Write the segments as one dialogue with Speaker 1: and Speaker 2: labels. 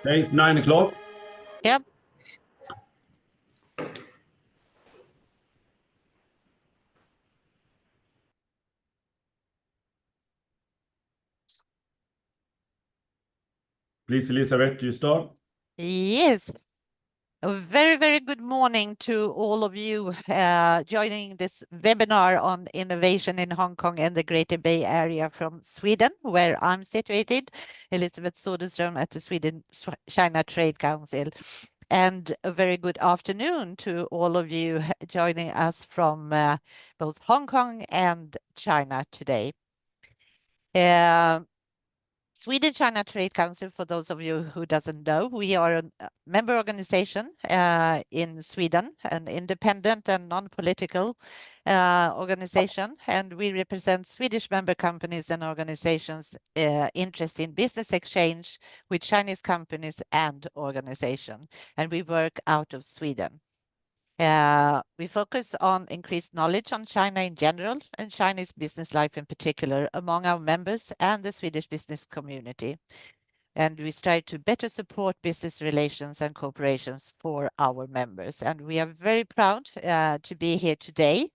Speaker 1: Okay, it's 9 o'clock.
Speaker 2: Yep.
Speaker 1: Please, Elisabet, you start.
Speaker 2: Yes. A very, very good morning to all of you joining this webinar on innovation in Hong Kong and the Greater Bay Area from Sweden, where I'm situated, Elisabet Söderström at the Sweden-China Trade Council. And a very good afternoon to all of you joining us from both Hong Kong and China today. Sweden-China Trade Council, for those of you who doesn't know, we are a member organization in Sweden, an independent and non-political organization, and we represent Swedish member companies and organizations interested in business exchange with Chinese companies and organizations, and we work out of Sweden. We focus on increased knowledge on China in general and Chinese business life in particular among our members and the Swedish business community. And we strive to better support business relations and cooperations for our members. And we are very proud to be here today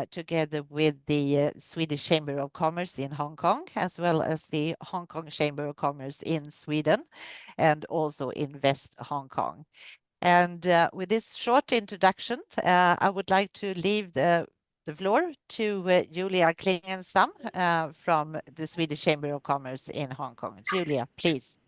Speaker 2: together with the Swedish Chamber of Commerce in Hong Kong, as well as the Hong Kong Chamber of Commerce in Sweden, and also Invest Hong Kong. And with this short introduction, I would like to leave the floor to Julia Klingenstam from the Swedish Chamber of Commerce in Hong Kong. Julia, please.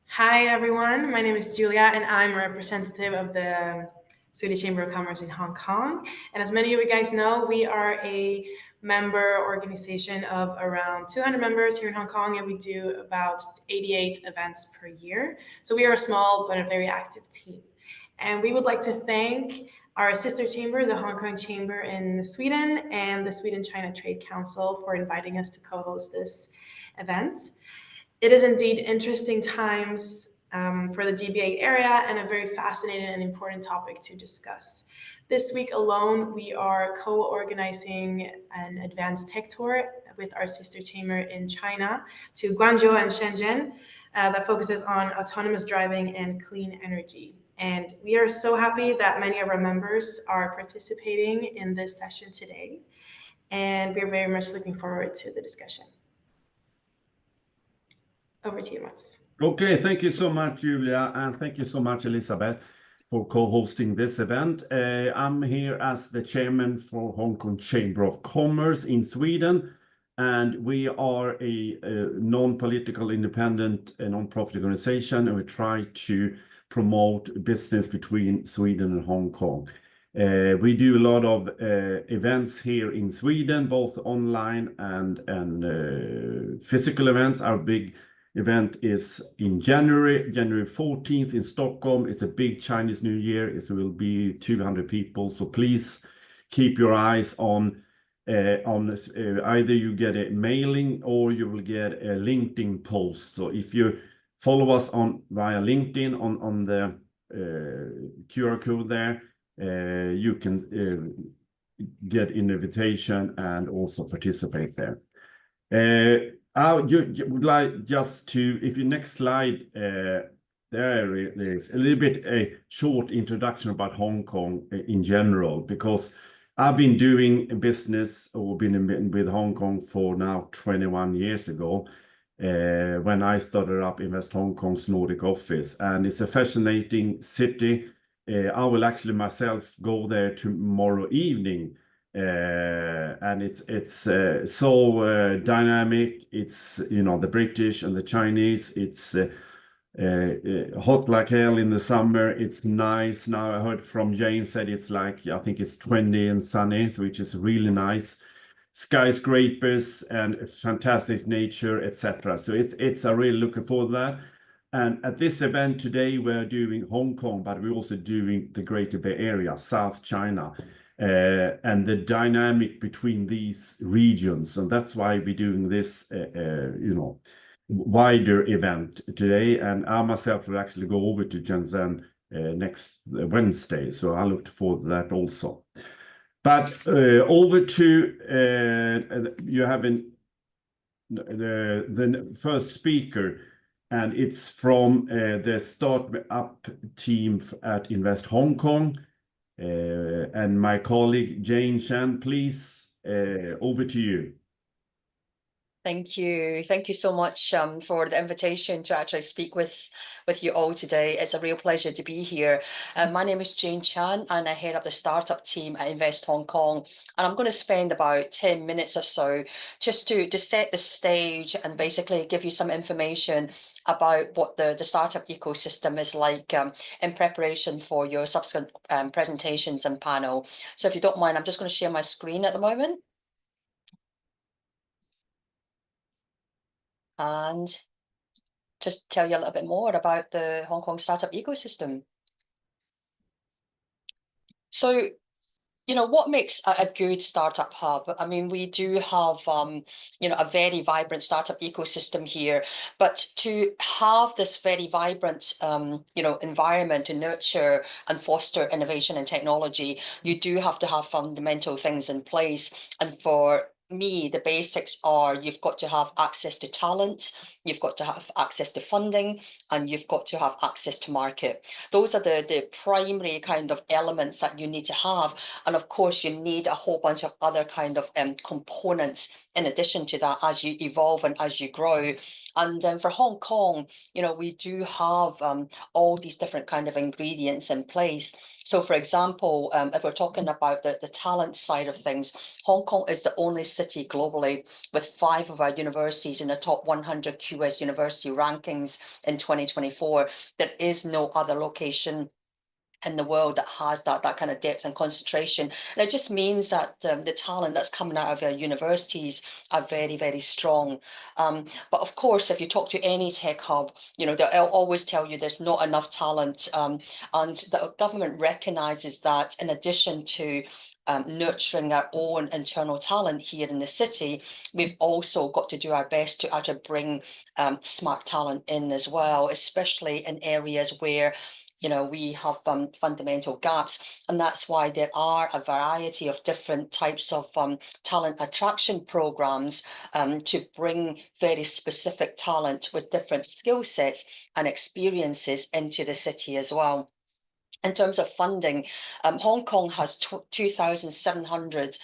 Speaker 3: Hi, everyone. My name is Julia, and I'm a representative of the Swedish Chamber of Commerce in Hong Kong. And as many of you guys know, we are a member organization of around 200 members here in Hong Kong, and we do about 88 events per year. So we are a small but a very active team. And we would like to thank our sister chamber, the Hong Kong Chamber in Sweden, and the Sweden-China Trade Council for inviting us to co-host this event. It is indeed interesting times for the GBA area and a very fascinating and important topic to discuss. This week alone, we are co-organizing an advanced tech tour with our sister chamber in China to Guangzhou and Shenzhen that focuses on autonomous driving and clean energy. And we are so happy that many of our members are participating in this session today. And we're very much looking forward to the discussion. Over to you, Mats.
Speaker 1: Okay, thank you so much, Julia, and thank you so much, Elisabet, for co-hosting this event. I'm here as the chairman for Hong Kong Chamber of Commerce in Sweden, and we are a non-political, independent, non-profit organization, and we try to promote business between Sweden and Hong Kong. We do a lot of events here in Sweden, both online and physical events. Our big event is in January 14th in Stockholm. It's a big Chinese New Year. It will be 200 people. So please keep your eyes on either you get a mailing or you will get a LinkedIn post. So if you follow us via LinkedIn on the QR code there, you can get an invitation and also participate there. I would like just to, if you next slide, there is a little bit a short introduction about Hong Kong in general, because I've been doing business or been with Hong Kong for now 21 years ago, when I started up Invest Hong Kong's Nordic office, and it's a fascinating city. I will actually myself go there tomorrow evening. And it's so dynamic. It's, you know, the British and the Chinese. It's hot like hell in the summer. It's nice. Now I heard from Jayne said it's like, I think it's 20 and sunny, which is really nice. Skyscrapers and fantastic nature, etc. So it's I really looking forward to that. And at this event today, we're doing Hong Kong, but we're also doing the Greater Bay Area, South China. And the dynamic between these regions. And that's why we're doing this, you know, wider event today. And I myself will actually go over to Shenzhen next Wednesday. So I look forward to that also. But over to, you have the first speaker. and it's from the Startup team at Invest Hong Kong. And my colleague Jayne, please, over to you.
Speaker 4: Thank you. Thank you so much for the invitation to actually speak with you all today. It's a real pleasure to be here. My name is Jayne Chan, and I head up the startup team at Invest Hong Kong. And I'm going to spend about 10 minutes or so just to set the stage and basically give you some information about what the startup ecosystem is like in preparation for your subsequent presentations and panel. So if you don't mind, I'm just going to share my screen at the moment. And just tell you a little bit more about the Hong Kong startup ecosystem. So, you know, what makes a good startup hub? I mean, we do have, you know, a very vibrant startup ecosystem here, but to have this very vibrant, you know, environment to nurture and foster innovation and technology, you do have to have fundamental things in place. And for me, the basics are you've got to have access to talent, you've got to have access to funding, and you've got to have access to market. Those are the primary kind of elements that you need to have. And of course, you need a whole bunch of other kind of components in addition to that as you evolve and as you grow. And for Hong Kong, you know, we do have all these different kind of ingredients in place. So for example, if we're talking about the talent side of things, Hong Kong is the only city globally with 5 of our universities in the top 100 QS university rankings in 2024. There is no other location in the world that has that kind of depth and concentration. And it just means that the talent that's coming out of our universities are very, very strong. But of course, if you talk to any tech hub, you know, they'll always tell you there's not enough talent. And the government recognises that in addition to nurturing our own internal talent here in the city, we've also got to do our best to actually bring smart talent in as well, especially in areas where you know, we have fundamental gaps, and that's why there are a variety of different types of talent attraction programs to bring very specific talent with different skill sets and experiences into the city as well. In terms of funding, Hong Kong has 2,700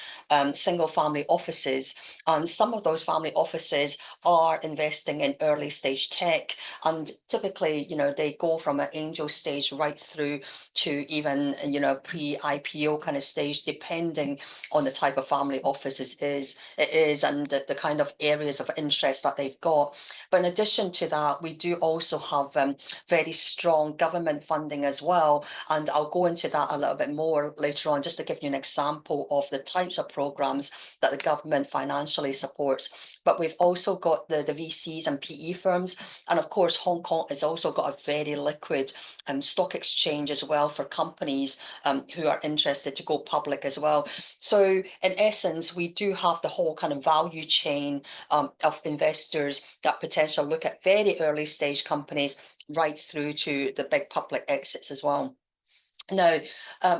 Speaker 4: single family offices, and some of those family offices are investing in early stage tech, and typically, you know, they go from an angel stage right through to even, you know, pre-IPO kind of stage, depending on the type of family offices it is and the kind of areas of interest that they've got. But in addition to that, we do also have very strong government funding as well. And I'll go into that a little bit more later on, just to give you an example of the types of programs that the government financially supports. But we've also got the VCs and PE firms. And of course, Hong Kong has also got a very liquid stock exchange as well for companies who are interested to go public as well. So in essence, we do have the whole kind of value chain of investors that potentially look at very early stage companies right through to the big public exits as well. Now,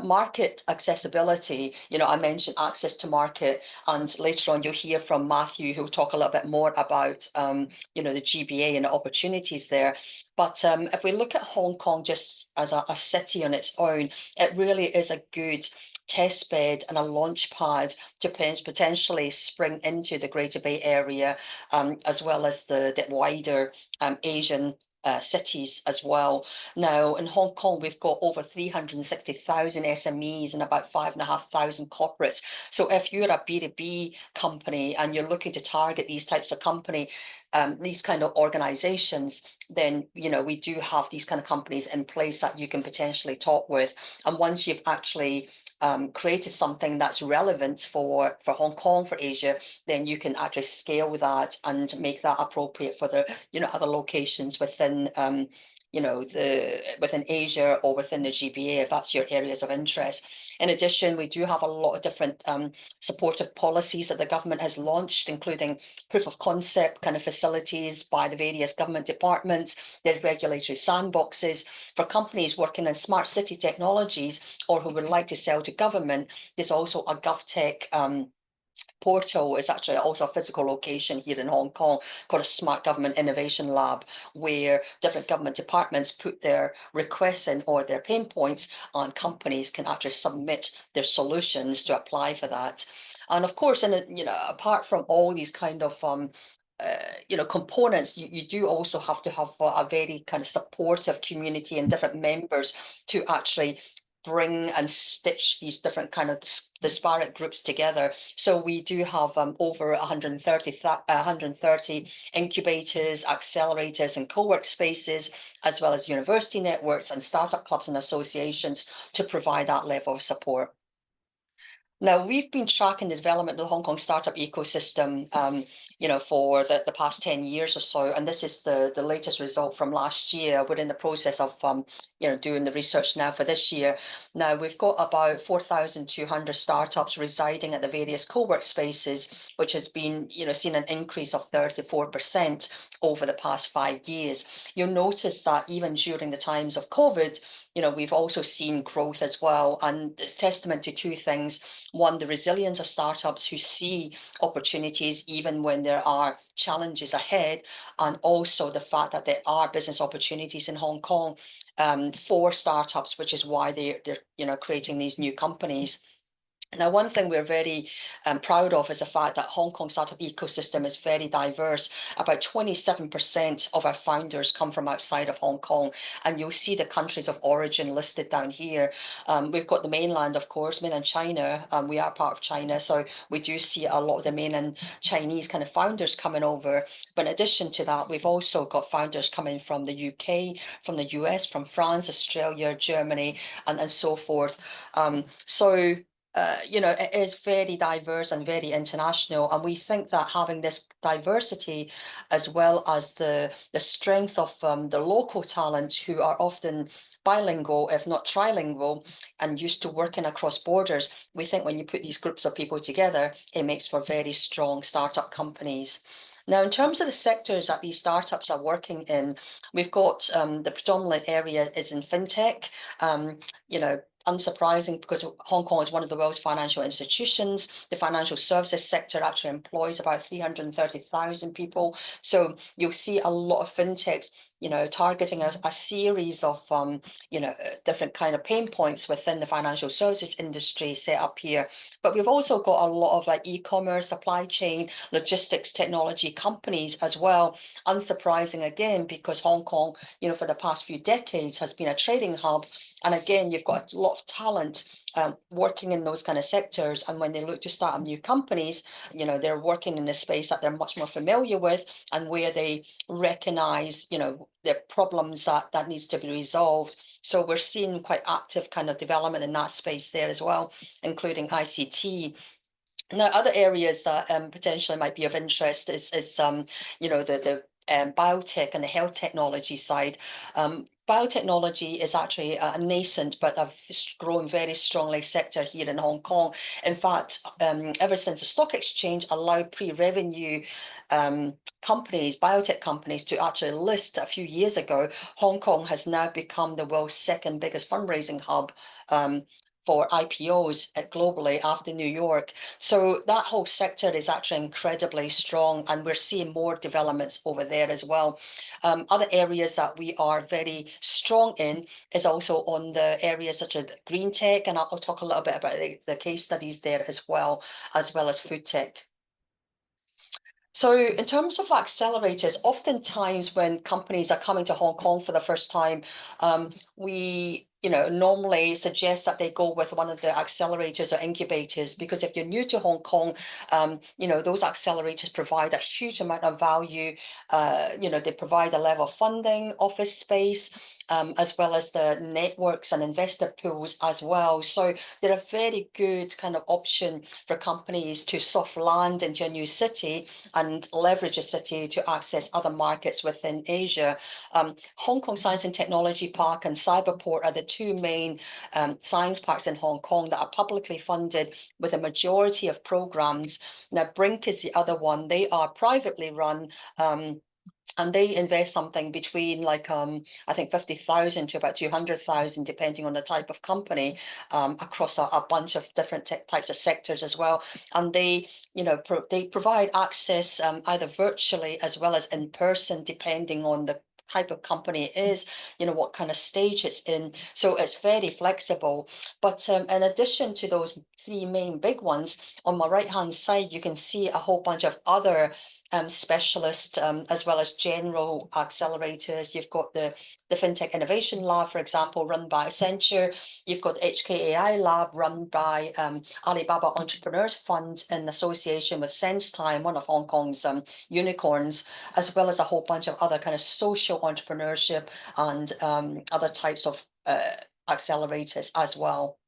Speaker 4: market accessibility, you know, I mentioned access to market, and later on you'll hear from Matthew, who'll talk a little bit more about, you know, the GBA and the opportunities there. But if we look at Hong Kong just as a city on its own, it really is a good test bed and a launch pad to potentially spring into the Greater Bay Area, as well as the wider Asian cities as well. Now, in Hong Kong, we've got over 360,000 SMEs and about 5,500 corporates. So if you're a B2B company and you're looking to target these types of company, these kind of organizations, then, you know, we do have these kind of companies in place that you can potentially talk with. And once you've actually created something that's relevant for Hong Kong, for Asia, then you can actually scale that and make that appropriate for the, you know, other locations within you know, within Asia or within the GBA, if that's your areas of interest. In addition, we do have a lot of different supportive policies that the government has launched, including proof of concept kind of facilities by the various government departments. There's regulatory sandboxes for companies working in smart city technologies or who would like to sell to government. There's also a GovTech portal is actually also a physical location here in Hong Kong called a Smart Government Innovation Lab, where different government departments put their requests in or their pain points, and companies can actually submit their solutions to apply for that. And of course, apart from all these kind of components, you do also have to have a very kind of supportive community and different members to actually bring and stitch these different kind of disparate groups together. So we do have over 130 incubators, accelerators, and co-work spaces, as well as university networks and startup clubs and associations to provide that level of support. Now, we've been tracking the development of the Hong Kong startup ecosystem, for the past 10 years or so, and this is the latest result from last year. We're in the process of, doing the research now for this year. Now, we've got about 4,200 startups residing at the various co-work spaces, which has been, seen an increase of 34% over the past 5 years. You'll notice that even during the times of COVID, we've also seen growth as well, and it's testament to two things. One, the resilience of startups who see opportunities even when there are challenges ahead, and also the fact that there are business opportunities in Hong Kong for startups, which is why they're creating these new companies. Now, one thing we're very proud of is the fact that Hong Kong startup ecosystem is very diverse. About 27% of our founders come from outside of Hong Kong, and you'll see the countries of origin listed down here. We've got the mainland, of course, mainland China. We are part of China, so we do see a lot of the mainland Chinese kind of founders coming over. But in addition to that, we've also got founders coming from the UK, from the US, from France, Australia, Germany, and so forth. It is very diverse and very international, and we think that having this diversity, as well as the strength of the local talent who are often bilingual, if not trilingual, and used to working across borders, we think when you put these groups of people together, it makes for very strong startup companies. Now, in terms of the sectors that these startups are working in, we've got the predominant area is in fintech. Unsurprising, because Hong Kong is one of the world's financial institutions. The financial services sector actually employs about 330,000 people. So you'll see a lot of fintechs, targeting a series of, different kind of pain points within the financial services industry set up here. But we've also got a lot of like e-commerce, supply chain, logistics, technology companies as well. Unsurprising again, because Hong Kong, for the past few decades has been a trading hub. And again, you've got a lot of talent working in those kind of sectors. And when they look to start up new companies, they're working in a space that they're much more familiar with, and where they recognize, their problems that needs to be resolved. So we're seeing quite active kind of development in that space there as well, including ICT. Now, other areas that potentially might be of interest is the biotech and the health technology side. Biotechnology is actually a nascent but a growing very strongly sector here in Hong Kong. In fact, ever since the stock exchange allowed pre-revenue companies, biotech companies, to actually list a few years ago, Hong Kong has now become the world's second biggest fundraising hub for IPOs globally after New York. So that whole sector is actually incredibly strong, and we're seeing more developments over there as well. Other areas that we are very strong in is also on the areas such as green tech, and I'll talk a little bit about the case studies there as well as food tech. So in terms of accelerators, oftentimes when companies are coming to Hong Kong for the first time, we normally suggest that they go with one of the accelerators or incubators, because if you're new to Hong Kong, those accelerators provide a huge amount of value. They provide a level of funding, office space, as well as the networks and investor pools as well. So they're a very good kind of option for companies to soft land into a new city and leverage a city to access other markets within Asia. Hong Kong Science and Technology Park and Cyberport are the two main science parks in Hong Kong that are publicly funded with a majority of programs. Now, Brink is the other one. They are privately run And they invest something between like I think 50,000 to about 200,000, depending on the type of company, across a bunch of different types of sectors as well. And they, you know, they provide access either virtually as well as in person, depending on the type of company it is, you know, what kind of stage it's in. So it's very flexible. But in addition to those three main big ones, on my right hand side, you can see a whole bunch of other specialist as well as general accelerators. You've got the FinTech Innovation Lab, for example, run by Accenture. You've got the HKAI Lab run by Alibaba Entrepreneurs Fund in association with SenseTime, one of Hong Kong's unicorns, as well as a whole bunch of other kind of social entrepreneurship and other types of accelerators as well.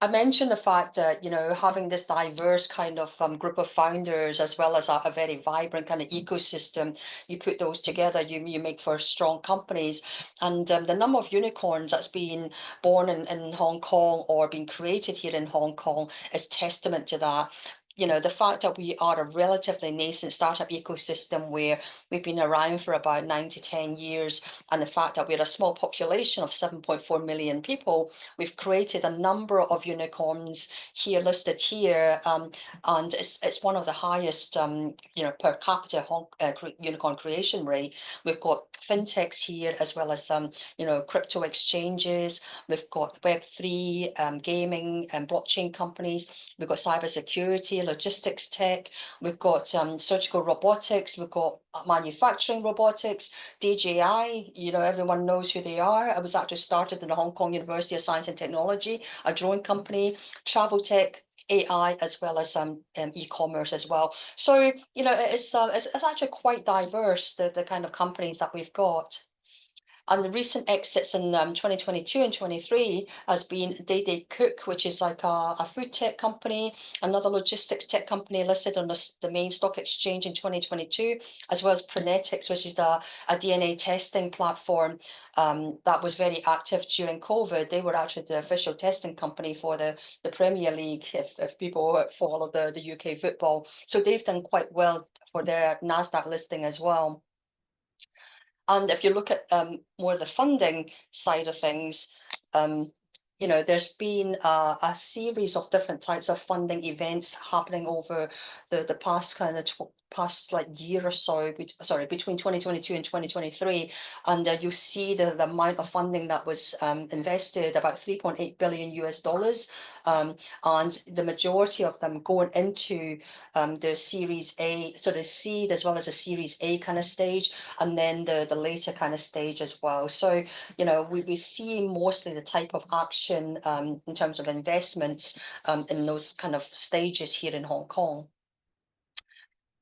Speaker 4: I mentioned the fact that, you know, having this diverse kind of group of founders, as well as a very vibrant kind of ecosystem, you put those together, you make for strong companies. And the number of unicorns that's been born in Hong Kong or been created here in Hong Kong is testament to that. You know, the fact that we are a relatively nascent startup ecosystem where we've been around for about 9 to 10 years, and the fact that we're a small population of 7.4 million people, we've created a number of unicorns here listed here, and it's one of the highest, you know, per capita unicorn creation rate. We've got fintechs here, as well as you know, crypto exchanges. We've got Web3, gaming and blockchain companies. We've got cybersecurity, logistics tech. We've got surgical robotics. We've got manufacturing robotics. DJI, you know, everyone knows who they are. I was actually started in the Hong Kong University of Science and Technology, a drone company. Travel tech, AI, as well as e-commerce as well. So, you know, it's actually quite diverse, the kind of companies that we've got. And the recent exits in 2022 and 23 has been Day Cook, which is like a food tech company, another logistics tech company listed on the main stock exchange in 2022, as well as Prenetics, which is a DNA testing platform that was very active during COVID. They were actually the official testing company for the Premier League, if people follow the UK football. So they've done quite well for their NASDAQ listing as well. And if you look at more the funding side of things, you know, there's been a series of different types of funding events happening over the past kind of past like year or so, between 2022 and 2023, and you'll see the amount of funding that was invested, about $3.8 billion US, and the majority of them going into the Series A, so the seed as well as the Series A kind of stage, and then the later kind of stage as well. So, you know, we see mostly the type of action in terms of investments in those kind of stages here in Hong Kong.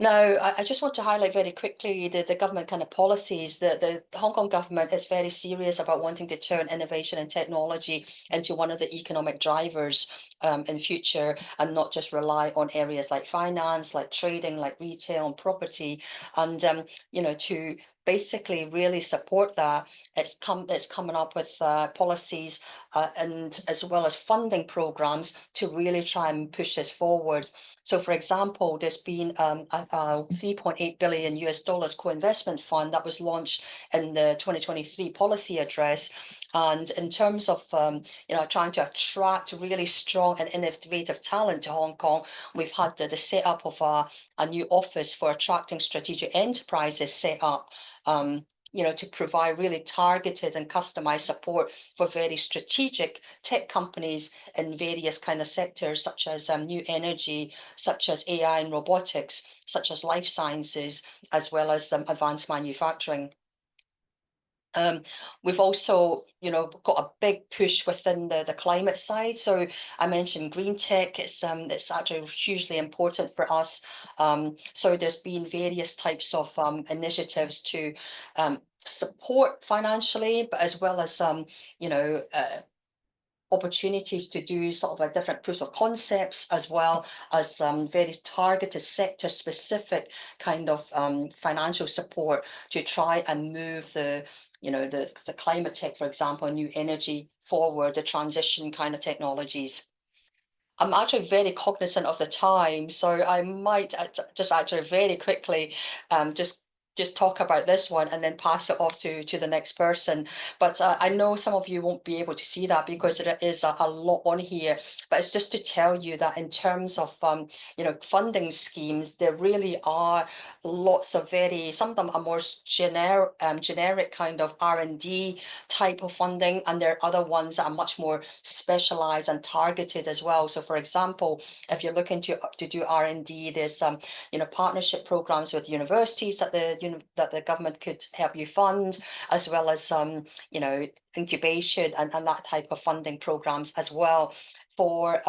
Speaker 4: Now, I just want to highlight very quickly the government kind of policies. The Hong Kong government is very serious about wanting to turn innovation and technology into one of the economic drivers in future, and not just rely on areas like finance, like trading, like retail and property. And you know, to basically really support that, it's coming up with policies and as well as funding programs to really try and push this forward. So, for example, there's been a $3.8 billion US co-investment fund that was launched in the 2023 policy address. And in terms of you know, trying to attract really strong and innovative talent to Hong Kong, we've had the setup of a new office for attracting strategic enterprises set up, you know, to provide really targeted and customized support for very strategic tech companies in various kind of sectors, such as new energy, such as AI and robotics, such as life sciences, as well as advanced manufacturing. We've also, you know, got a big push within the climate side. So I mentioned green tech. It's actually hugely important for us. So there's been various types of initiatives to support financially, but as well as you know, opportunities to do sort of a different proof of concepts, as well as very targeted sector specific kind of financial support to try and move the, you know, the climate tech, for example, new energy forward, the transition kind of technologies. I'm actually very cognizant of the time, so I might just actually very quickly just talk about this one and then pass it off to the next person. But I know some of you won't be able to see that because there is a lot on here. But it's just to tell you that in terms of funding schemes, there really are lots of some of them are more generic kind of R&D type of funding, and there are other ones that are much more specialized and targeted as well. So for example, if you're looking to do R&D, there's some partnership programs with universities that the government could help you fund, as well as some incubation and that type of funding programs as well for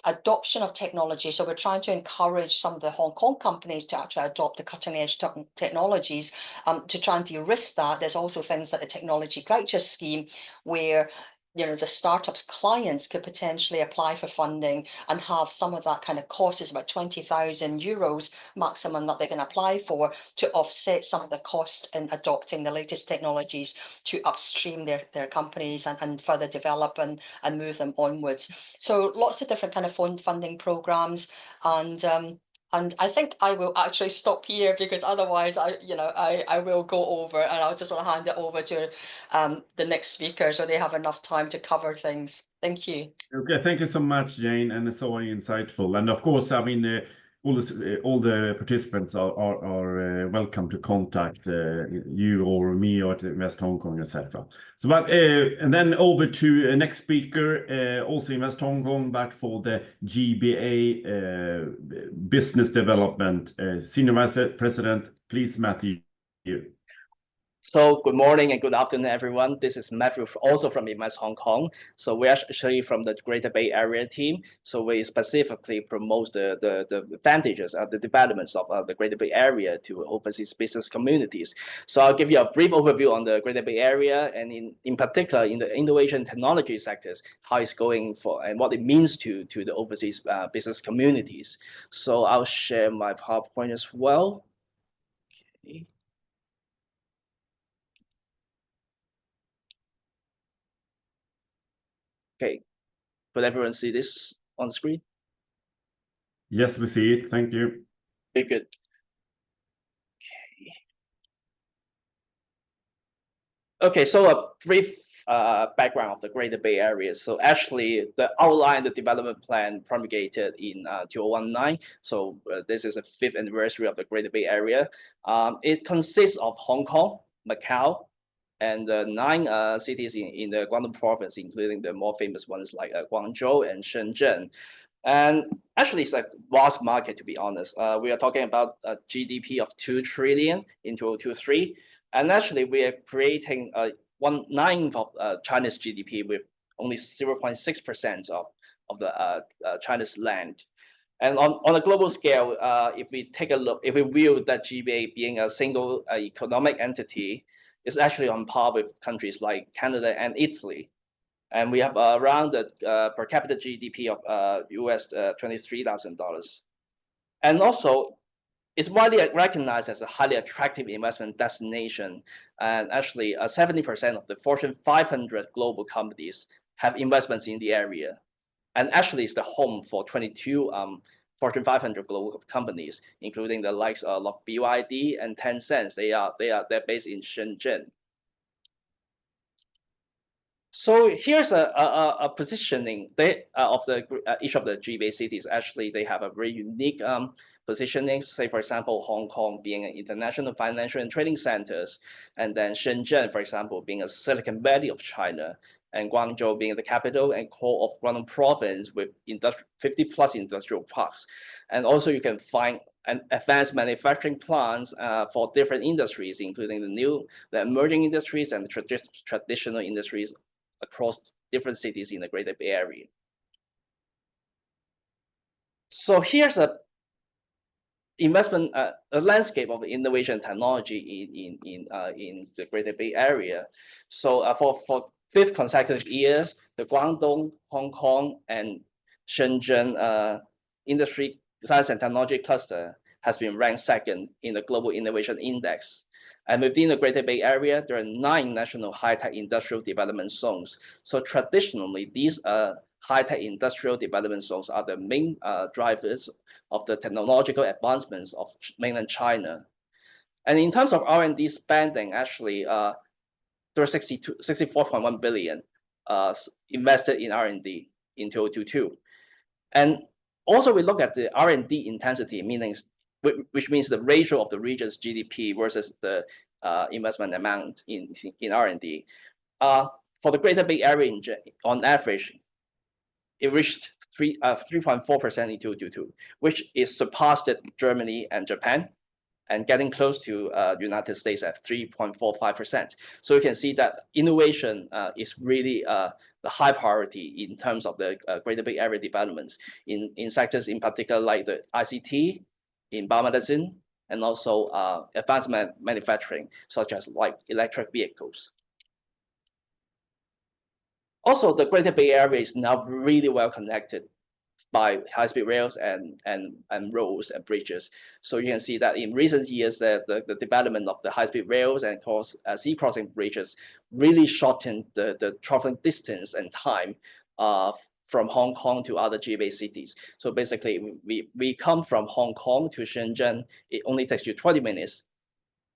Speaker 4: adoption of technology. So we're trying to encourage some of the Hong Kong companies to actually adopt the cutting edge technologies. To try and de-risk that, there's also things like the technology voucher scheme, where the startups clients could potentially apply for funding and have some of that kind of cost, is about 20,000 euros maximum that they can apply for, to offset some of the cost in adopting the latest technologies to upstream their companies and further develop and move them onwards. So lots of different kind of funding programs, and I think I will actually stop here, because otherwise I will go over, and I'll just want to hand it over to the next speaker so they have enough time to cover things. Thank you.
Speaker 1: Okay, thank you so much, Jayne, and it's so insightful. And of course, I mean, all the participants are welcome to contact you or me or at Invest Hong Kong, etc. So, but and then over to next speaker, also Invest Hong Kong, but for the GBA business development, Senior Vice President, please, Matthew.
Speaker 5: So good morning and good afternoon, everyone. This is Matthew, also from Invest Hong Kong. So we're actually from the Greater Bay Area team. So we specifically promote the advantages of the developments of the Greater Bay Area to overseas business communities. So I'll give you a brief overview on the Greater Bay Area, and in particular in the innovation technology sectors, how it's going for and what it means to the overseas business communities. So I'll share my PowerPoint as well. Okay. Okay, could everyone see this on the screen?
Speaker 1: Yes, we see it. Thank you.
Speaker 5: Very good. Okay, so a brief background of the Greater Bay Area. So actually, the outline, the development plan promulgated in 2019. So this is the 5th anniversary of the Greater Bay Area. It consists of Hong Kong, Macau, and 9 cities in the Guangdong province, including the more famous ones like Guangzhou and Shenzhen. And actually, it's a vast market, to be honest. We are talking about a GDP of 2 trillion in 2023. And actually, we are creating 1/9 of China's GDP with only 0.6% of the China's land. And on a global scale, if we take a look, if we view that GBA being a single economic entity, it's actually on par with countries like Canada and Italy. And we have around the per capita GDP of US $23,000. And also, it's widely recognized as a highly attractive investment destination. And actually, 70% of the Fortune 500 global companies have investments in the area. And actually, it's the home for 22 Fortune 500 global companies, including the likes of BYD and Tencent. They're based in Shenzhen. So here's a positioning of each of the GBA cities. Actually, they have a very unique positioning. Say, for example, Hong Kong being an international financial and trading centers, and then Shenzhen, for example, being a Silicon Valley of China, and Guangzhou being the capital and core of Guangdong province with 50+ industrial parks. And also you can find an advanced manufacturing plants for different industries, including the emerging industries and traditional industries across different cities in the Greater Bay Area. So here's a landscape of innovation technology in the Greater Bay Area. So for 5 consecutive years, the Guangdong, Hong Kong, and Shenzhen industry science and technology cluster has been ranked 2nd in the Global Innovation Index. And within the Greater Bay Area, there are 9 national high-tech industrial development zones. So traditionally, these high-tech industrial development zones are the main drivers of the technological advancements of mainland China. And in terms of R&D spending, actually, there are 64.1 billion invested in R&D in 2022. And also we look at the R&D intensity, which means the ratio of the region's GDP versus the investment amount in R&D. For the Greater Bay Area, on average, it reached 3.4% in 2022, which is surpassed Germany and Japan, and getting close to United States at 3.45%. So you can see that innovation is really the high priority in terms of the Greater Bay Area developments in sectors in particular like the ICT, in biomedicine, and also advanced manufacturing, such as like electric vehicles. Also, the Greater Bay Area is now really well connected by high-speed rails and roads and bridges. So you can see that in recent years, the development of the high-speed rails and sea crossing bridges really shortened the traveling distance and time from Hong Kong to other GBA cities. So basically, we come from Hong Kong to Shenzhen, it only takes you 20 minutes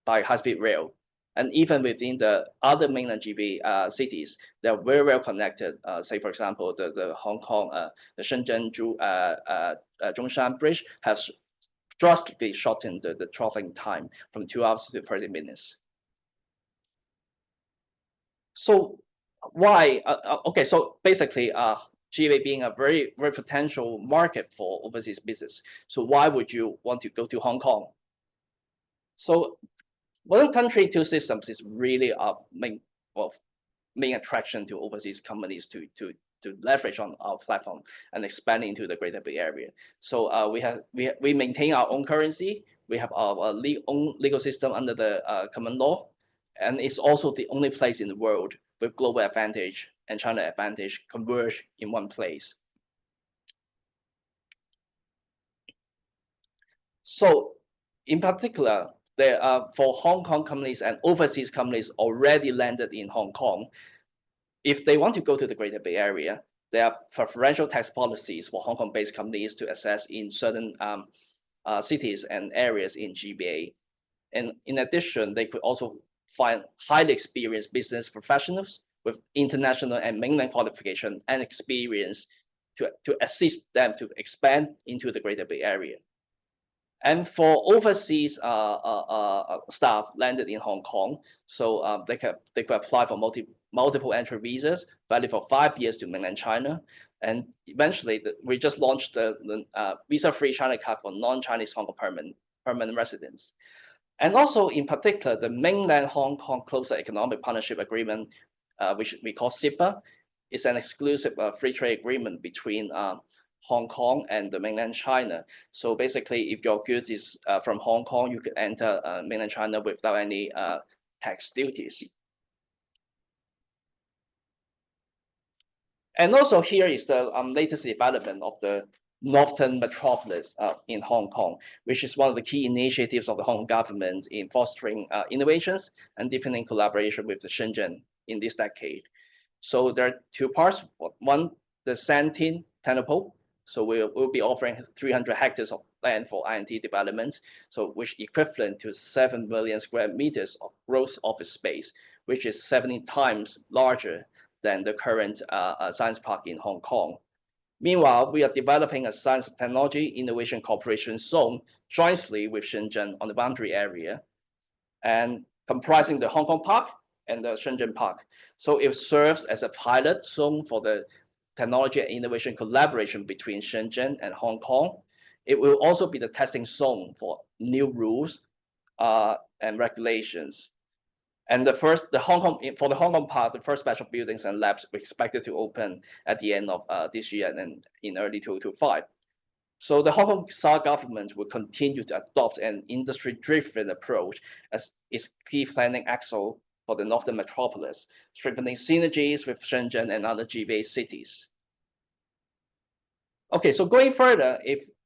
Speaker 5: by high-speed rail. And even within the other mainland GBA cities, they're very well connected. Say, for example, the Hong Kong, the Shenzhen Zhongshan Bridge has drastically shortened the traveling time from 2 hours to 30 minutes. So why? Okay, so basically, GBA being a very, very potential market for overseas business. So why would you want to go to Hong Kong? So one country, two systems is really a main attraction to overseas companies to leverage on our platform and expand into the Greater Bay Area. So we maintain our own currency. We have our own legal system under the common law, and it's also the only place in the world with global advantage and China advantage converge in one place. So in particular, there are for Hong Kong companies and overseas companies already landed in Hong Kong. If they want to go to the Greater Bay Area, there are preferential tax policies for Hong Kong-based companies to access in certain cities and areas in GBA. And in addition, they could also find highly experienced business professionals with international and mainland qualification and experience to assist them to expand into the Greater Bay Area. And for overseas staff landed in Hong Kong, so they could apply for multiple entry visas, valid for 5 years to mainland China. And eventually, we just launched the visa-free China card for non-Chinese Hong Kong permanent residents. And also, in particular, the mainland Hong Kong Closer Economic Partnership Agreement, which we call SIPA, is an exclusive free trade agreement between Hong Kong and the mainland China. So basically, if your goods is from Hong Kong, you could enter mainland China without any tax duties. And also here is the latest development of the Northern Metropolis in Hong Kong, which is one of the key initiatives of the Hong Kong government in fostering innovations and deepening collaboration with the Shenzhen in this decade. So there are two parts. One, the Santin Tenopole. So we'll be offering 300 hectares of land for I&T development, so which equivalent to 7 million square meters of gross office space, which is 70 times larger than the current science park in Hong Kong. Meanwhile, we are developing a science technology innovation cooperation zone jointly with Shenzhen on the boundary area, and comprising the Hong Kong Park and the Shenzhen Park. So it serves as a pilot zone for the technology and innovation collaboration between Shenzhen and Hong Kong. It will also be the testing zone for new rules and regulations. And for the Hong Kong part, the first batch of buildings and labs are expected to open at the end of this year and then in early 2025. So the Hong Kong SAR government will continue to adopt an industry-driven approach as its key planning axle for the Northern Metropolis, strengthening synergies with Shenzhen and other GBA cities. Okay, so going further,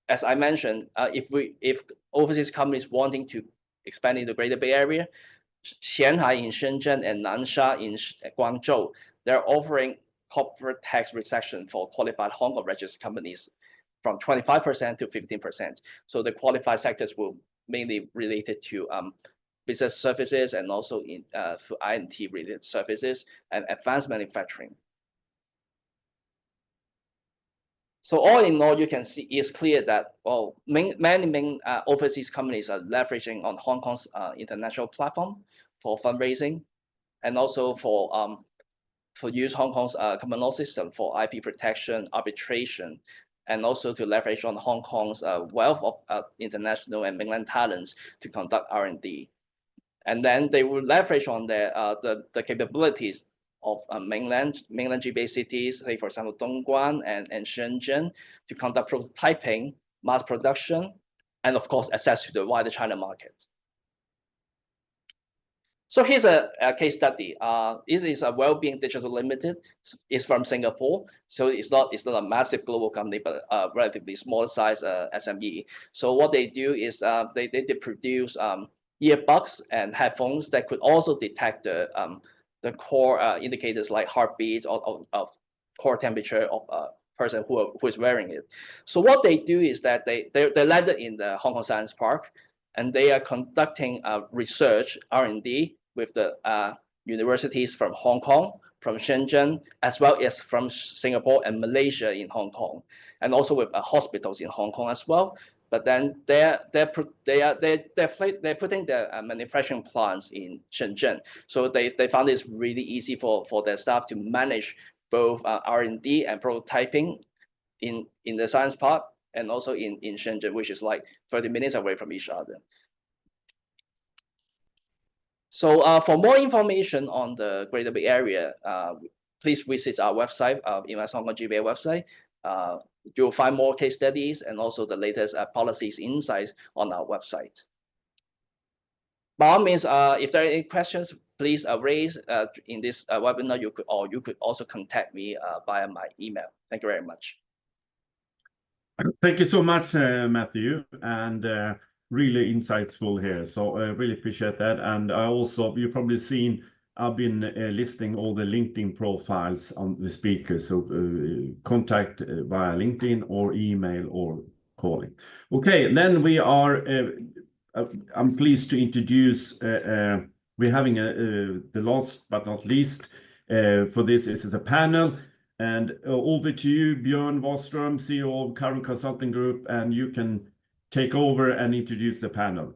Speaker 5: as I mentioned, if overseas companies wanting to expand in the Greater Bay Area, Qianhai in Shenzhen and Nansha in Guangzhou, they're offering corporate tax reduction for qualified Hong Kong registered companies from 25% to 15%. So the qualified sectors will mainly related to business services and also in for I&T related services and advanced manufacturing. So all in all, you can see it's clear that many overseas companies are leveraging on Hong Kong's international platform for fundraising, and also for use Hong Kong's common law system for IP protection, arbitration, and also to leverage on Hong Kong's wealth of international and mainland talents to conduct R&D. And then they will leverage on the capabilities of mainland GBA cities, say for example Dongguan and Shenzhen, to conduct prototyping, mass production, and of course access to the wider China market. So here's a case study. It is a Wellbeing Digital Limited. It's from Singapore, so it's not a massive global company, but a relatively small size SME. So what they do is they produce earbuds and headphones that could also detect the core indicators like heartbeat or core temperature of a person who is wearing it. So what they do is that they landed in the Hong Kong Science Park, and they are conducting research R&D with the universities from Hong Kong, from Shenzhen, as well as from Singapore and Malaysia in Hong Kong, and also with hospitals in Hong Kong as well. But then they're putting their manufacturing plants in Shenzhen. So they found it's really easy for their staff to manage both R&D and prototyping in the science park, and also in Shenzhen, which is like 30 minutes away from each other. So for more information on the Greater Bay Area, please visit our website, Invest Hong Kong GBA website. You'll find more case studies and also the latest policies insights on our website. By all means, if there are any questions, please raise in this webinar. You could also contact me via my email. Thank you very much.
Speaker 1: Thank you so much, Matthew, and really insightful here. So I really appreciate that. And I also, you've probably seen, I've been listing all the LinkedIn profiles on the speakers. So contact via LinkedIn or email or calling. Okay, then we are, I'm pleased to introduce, we're having the last but not least for this is a panel. And over to you, Björn Wahlström, CEO of Current Consulting Group, and you can take over and introduce the panel.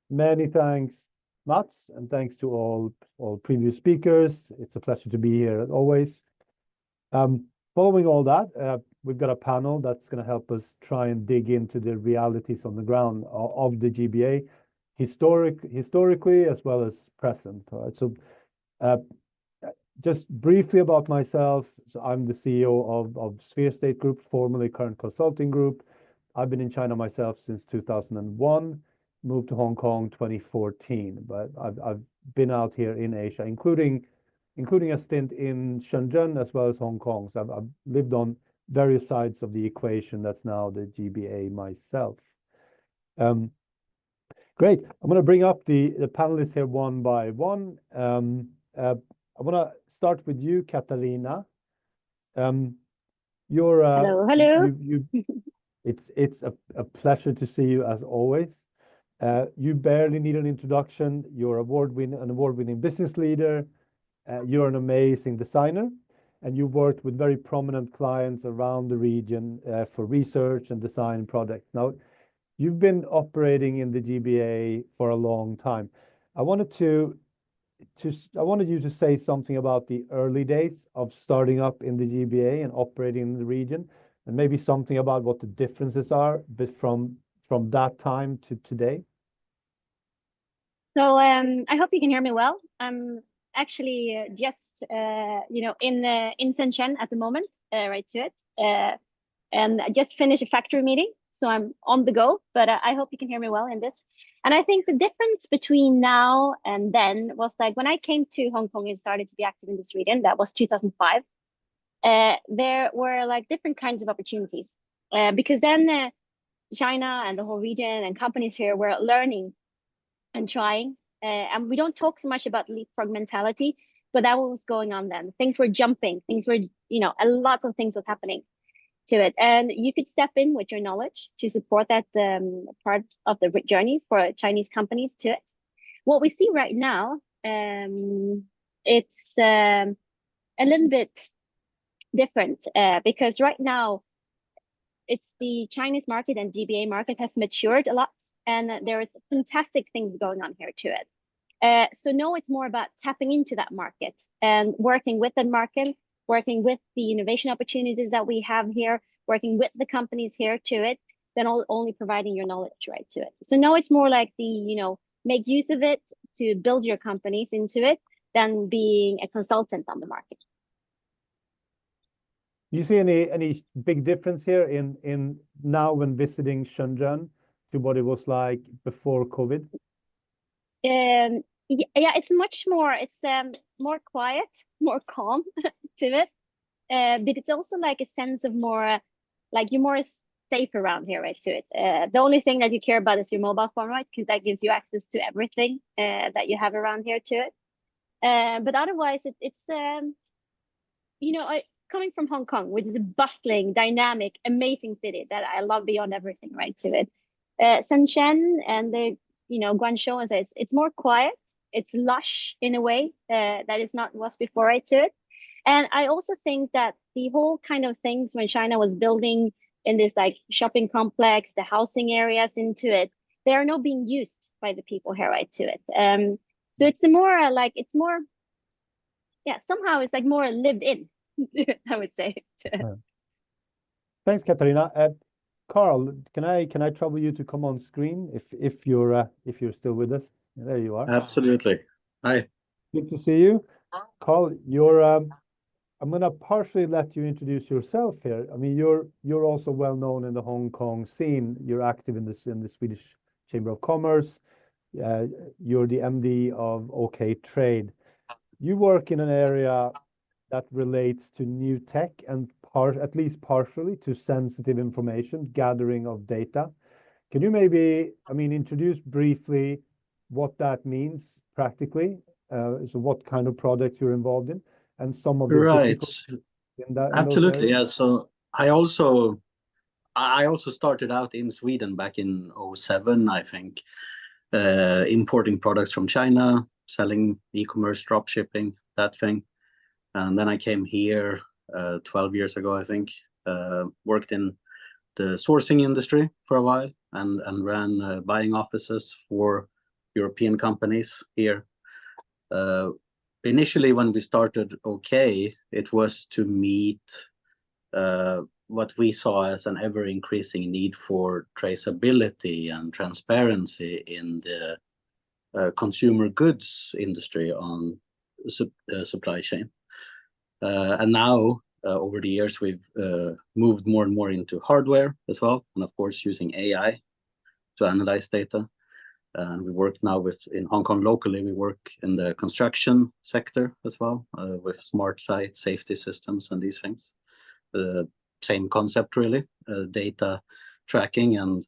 Speaker 6: Many thanks, Mats, and thanks to all previous speakers. It's a pleasure to be here as always. Following all that, we've got a panel that's going to help us try and dig into the realities on the ground of the GBA, historically as well as present. All right, so just briefly about myself. So I'm the CEO of Sphere State Group, formerly Current Consulting Group. I've been in China myself since 2001, moved to Hong Kong 2014, but I've been out here in Asia, including a stint in Shenzhen as well as Hong Kong. So I've lived on various sides of the equation that's now the GBA myself. Great. I'm going to bring up the panelists here one by one. I want to start with you, Katarina. You're
Speaker 7: hello.
Speaker 6: It's a pleasure to see you as always. You barely need an introduction. You're an award-winning business leader. You're an amazing designer, and you worked with very prominent clients around the region for research and design projects. Now, you've been operating in the GBA for a long time. I wanted you to say something about the early days of starting up in the GBA and operating in the region, and maybe something about what the differences are from that time to today.
Speaker 7: So I hope you can hear me well. I'm actually just in Shenzhen at the moment, right to it, and I just finished a factory meeting, so I'm on the go. But I hope you can hear me well in this. And I think the difference between now and then was like when I came to Hong Kong and started to be active in this region, that was 2005. There were like different kinds of opportunities because then China and the whole region and companies here were learning and trying. And we don't talk so much about leapfrog mentality, but that was going on then. Things were jumping, things were, a lot of things were happening to it. And you could step in with your knowledge to support that part of the journey for Chinese companies to it. What we see right now, it's a little bit different because right now it's the Chinese market and GBA market has matured a lot, and there is fantastic things going on here to it. So now it's more about tapping into that market and working with the market, working with the innovation opportunities that we have here, working with the companies here to it, than only providing your knowledge right to it. So now it's more like the, make use of it to build your companies into it than being a consultant on the market.
Speaker 6: Do you see any big difference here in now when visiting Shenzhen to what it was like before COVID?
Speaker 7: Yeah, it's much more, it's more quiet, more calm to it. But it's also like a sense of more, like you're more safe around here, right, to it. The only thing that you care about is your mobile phone, right? Because that gives you access to everything that you have around here to it. But otherwise, it's coming from Hong Kong, which is a bustling, dynamic, amazing city that I love beyond everything, right, to it. Shenzhen and the, Guangzhou, and so it's more quiet. It's lush in a way that is not was before, right, to it. And I also think that the whole kind of things when China was building in this like shopping complex, the housing areas into it, they are not being used by the people here, right, to it. So it's more somehow it's like more lived in, I would say.
Speaker 6: Thanks, Katarina. Carl, can I trouble you to come on screen if you're still with us? There you are.
Speaker 8: Absolutely. Hi.
Speaker 6: Good to see you, Carl. I'm gonna partially let you introduce yourself here. I mean, you're also well known in the Hong Kong scene. You're active in the Swedish Chamber of Commerce. You're the MD of OK Trade. You work in an area that relates to new tech and at least partially to sensitive information, gathering of data. Can you maybe, introduce briefly what that means practically? So what kind of products you're involved in and some of the
Speaker 8: difficulties
Speaker 6: in that?
Speaker 8: Absolutely, yeah. So I also started out in Sweden back in 2007, I think, importing products from China, selling e-commerce, drop shipping, that thing. And then I came here 12 years ago, I think, worked in the sourcing industry for a while and ran buying offices for European companies here. Initially, when we started OK, it was to meet what we saw as an ever-increasing need for traceability and transparency in the consumer goods industry on supply chain. And now, over the years, we've moved more and more into hardware as well, and of course, using AI to analyze data. And we work now in Hong Kong locally, we work in the construction sector as well, with smart site safety systems and these things. Same concept, really, data tracking and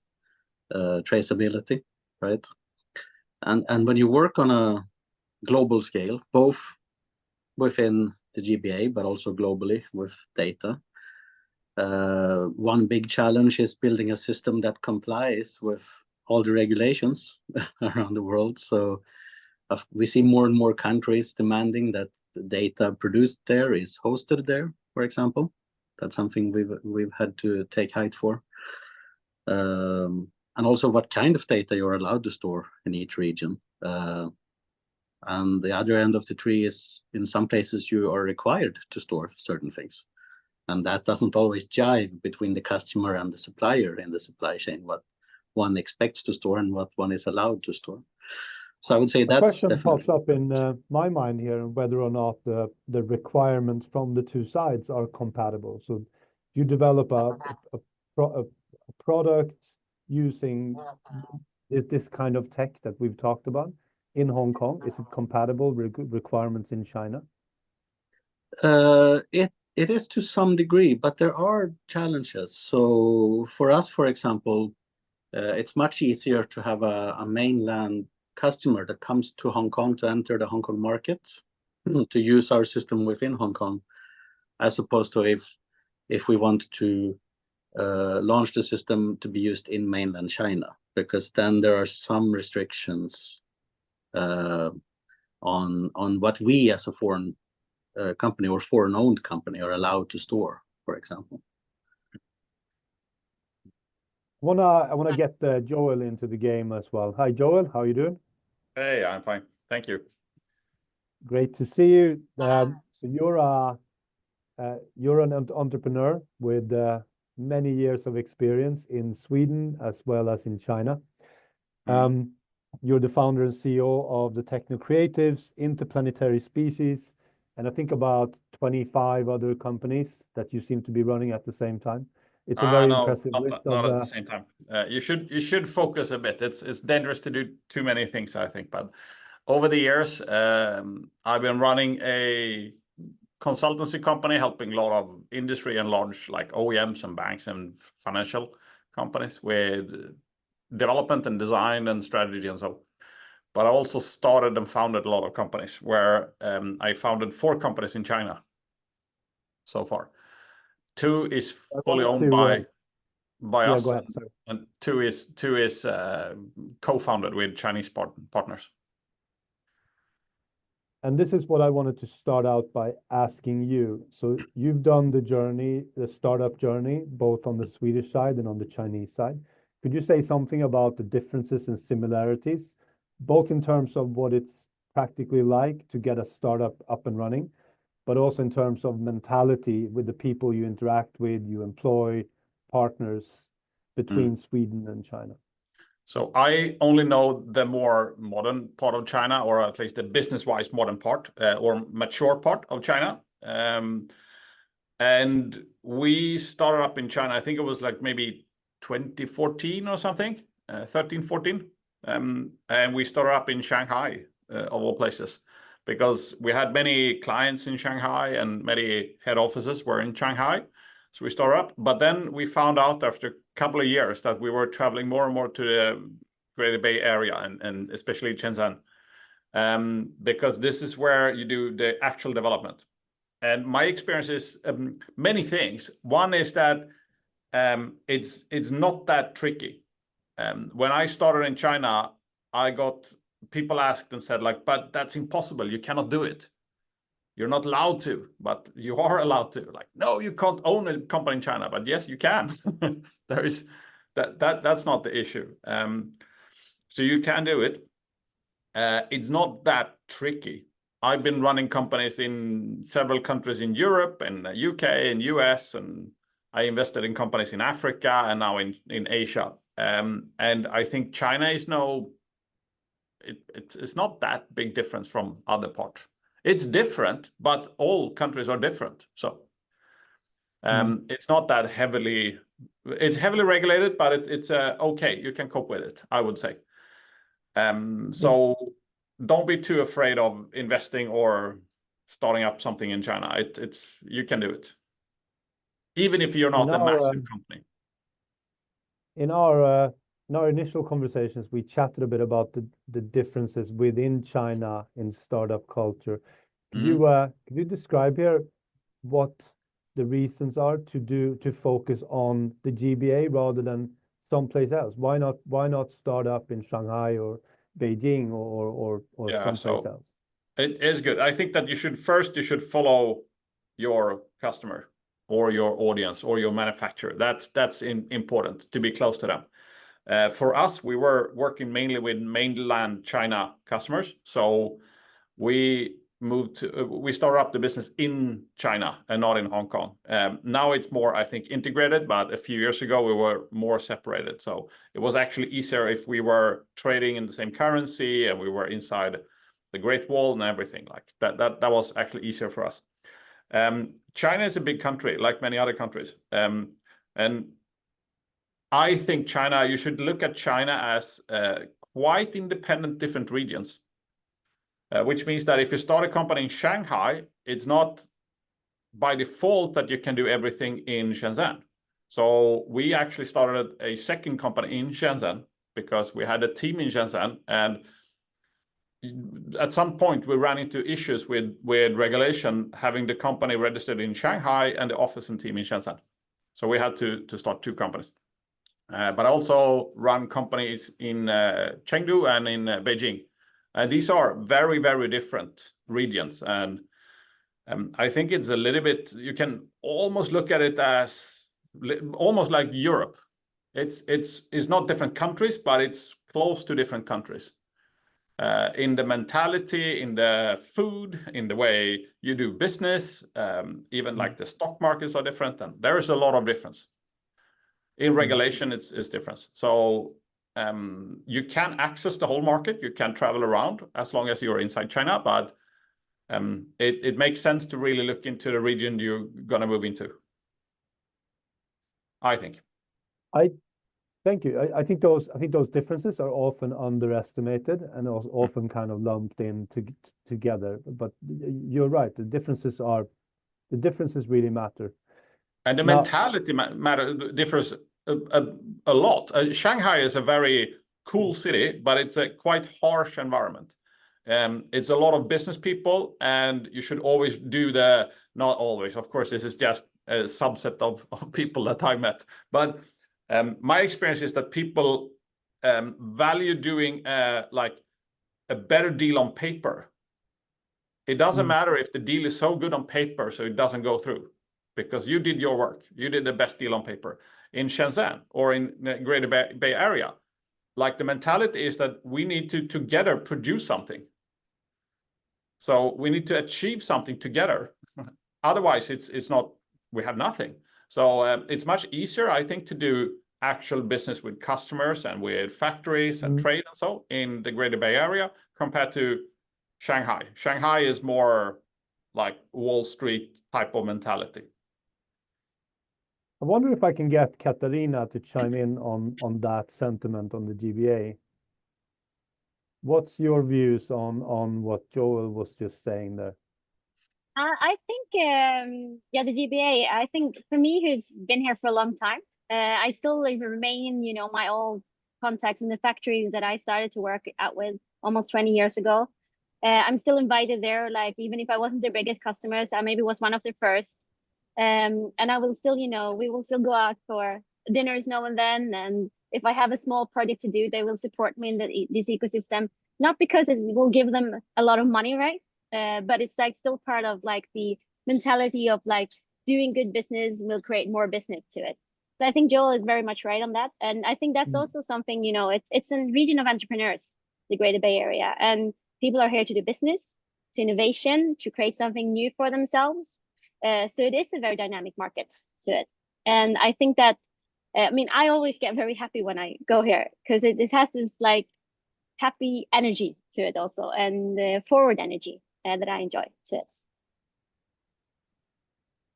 Speaker 8: traceability, right? And when you work on a global scale, both within the GBA, but also globally with data, one big challenge is building a system that complies with all the regulations around the world. So we see more and more countries demanding that the data produced there is hosted there, for example. That's something we've had to take height for. And also what kind of data you're allowed to store in each region. And the other end of the tree is, in some places, you are required to store certain things. And that doesn't always jive between the customer and the supplier in the supply chain, what one expects to store and what one is allowed to store. So I would say that's
Speaker 6: question pops up in my mind here, whether or not the requirements from the two sides are compatible. So you develop a product using this kind of tech that we've talked about in Hong Kong. Is it compatible with requirements in China?
Speaker 8: It is to some degree, but there are challenges. So for us, for example, it's much easier to have a mainland customer that comes to Hong Kong to enter the Hong Kong market to use our system within Hong Kong, as opposed to if we want to launch the system to be used in mainland China, because then there are some restrictions on what we as a foreign company or foreign-owned company are allowed to store, for example.
Speaker 6: I wanna get Joel into the game as well. Hi, Joel. How are you doing?
Speaker 9: Hey, I'm fine. Thank you.
Speaker 6: Great to see you. So you're an entrepreneur with many years of experience in Sweden as well as in China. You're the founder and CEO of the Techno Creatives, Interplanetary Species, and I think about 25 other companies that you seem to be running at the same time. It's a very impressive list.
Speaker 9: Not at the same time. You should focus a bit. It's dangerous to do too many things, I think. But over the years, I've been running a consultancy company helping a lot of industry and large like OEMs and banks and financial companies with development and design and strategy and so. But I also started and founded a lot of companies where I founded 4 companies in China so far. 2 is fully owned by us,
Speaker 6: go ahead, sorry.
Speaker 9: and 2 is co-founded with Chinese partners.
Speaker 6: And this is what I wanted to start out by asking you. So you've done the journey, the startup journey, both on the Swedish side and on the Chinese side. Could you say something about the differences and similarities, both in terms of what it's practically like to get a startup up and running, but also in terms of mentality with the people you interact with, you employ, partners between Sweden and China?
Speaker 9: So I only know the more modern part of China, or at least the business-wise modern part, or mature part of China. And we started up in China, I think it was like maybe 2014 or something, 13, 14. And we started up in Shanghai, of all places, because we had many clients in Shanghai and many head offices were in Shanghai. So we started up, but then we found out after a couple of years that we were traveling more and more to the Greater Bay Area and especially Shenzhen, because this is where you do the actual development. And my experience is many things. One is that it's not that tricky. When I started in China, I got people asked and said like, but that's impossible. You cannot do it. You're not allowed to, but you are allowed to. Like, no, you can't own a company in China, but yes, you can. There is that's not the issue. So you can do it. It's not that tricky. I've been running companies in several countries in Europe and UK and US, and I invested in companies in Africa and now in Asia. And I think China is it's not that big difference from other parts. It's different, but all countries are different. So it's not that heavily, it's heavily regulated, but it's okay. You can cope with it, I would say. So don't be too afraid of investing or starting up something in China. You can do it, even if you're not a massive company.
Speaker 6: In our initial conversations, we chatted a bit about the differences within China in startup culture. Could you describe here what the reasons are to focus on the GBA rather than someplace else? Why not start up in Shanghai or Beijing or someplace else?
Speaker 9: It is good. I think that you should follow your customer or your audience or your manufacturer. That's important to be close to them. For us, we were working mainly with mainland China customers. So we started up the business in China and not in Hong Kong. Now it's more, I think, integrated, but a few years ago we were more separated. So it was actually easier if we were trading in the same currency and we were inside the Great Wall and everything like that. That was actually easier for us. China is a big country, like many other countries. And I think China, you should look at China as quite independent, different regions. Which means that if you start a company in Shanghai, it's not by default that you can do everything in Shenzhen. So we actually started a second company in Shenzhen because we had a team in Shenzhen, and at some point we ran into issues with regulation, having the company registered in Shanghai and the office and team in Shenzhen. So we had to start 2 companies. But I also run companies in Chengdu and in Beijing. These are very, very different regions. And I think it's a little bit, you can almost look at it as almost like Europe. It's not different countries, but it's close to different countries. In the mentality, in the food, in the way you do business, even like the stock markets are different, and there is a lot of difference. In regulation, it's different. So you can access the whole market, you can travel around as long as you're inside China, but it makes sense to really look into the region you're gonna move into, I think.
Speaker 6: Thank you. I think those differences are often underestimated and also often kind of lumped in together. But you're right. The differences really matter.
Speaker 9: And the mentality differs a lot. Shanghai is a very cool city, but it's a quite harsh environment. It's a lot of business people, and you should always do not always. Of course, this is just a subset of people that I met, but. My experience is that people value doing like a better deal on paper. It doesn't matter if the deal is so good on paper, so it doesn't go through, because you did your work. You did the best deal on paper. In Shenzhen or in the Greater Bay Area, like the mentality is that we need to together produce something. So we need to achieve something together. Otherwise, it's not. We have nothing. So it's much easier, I think, to do actual business with customers and with factories and trade and so in the Greater Bay Area compared to Shanghai. Shanghai is more like Wall Street type of mentality.
Speaker 6: I wonder if I can get Katarina to chime in on that sentiment on the GBA. What's your views on what Joel was just saying there?
Speaker 7: I think, yeah, the GBA, I think for me, who's been here for a long time, I still remain, you know, my old contacts in the factories that I started to work out with almost 20 years ago. I'm still invited there, like, even if I wasn't their biggest customers, I maybe was one of the first. And I will still, you know, we will still go out for dinners now and then. And if I have a small project to do, they will support me in this ecosystem, not because it will give them a lot of money, right? But it's like still part of like the mentality of like doing good business will create more business to it. So I think Joel is very much right on that. And I think that's also something, you know, it's a region of entrepreneurs, the Greater Bay Area, and people are here to do business, to innovation, to create something new for themselves. So it is a very dynamic market to it. And I think that, I mean, I always get very happy when I go here because it has this like happy energy to it also, and forward energy that I enjoy to it.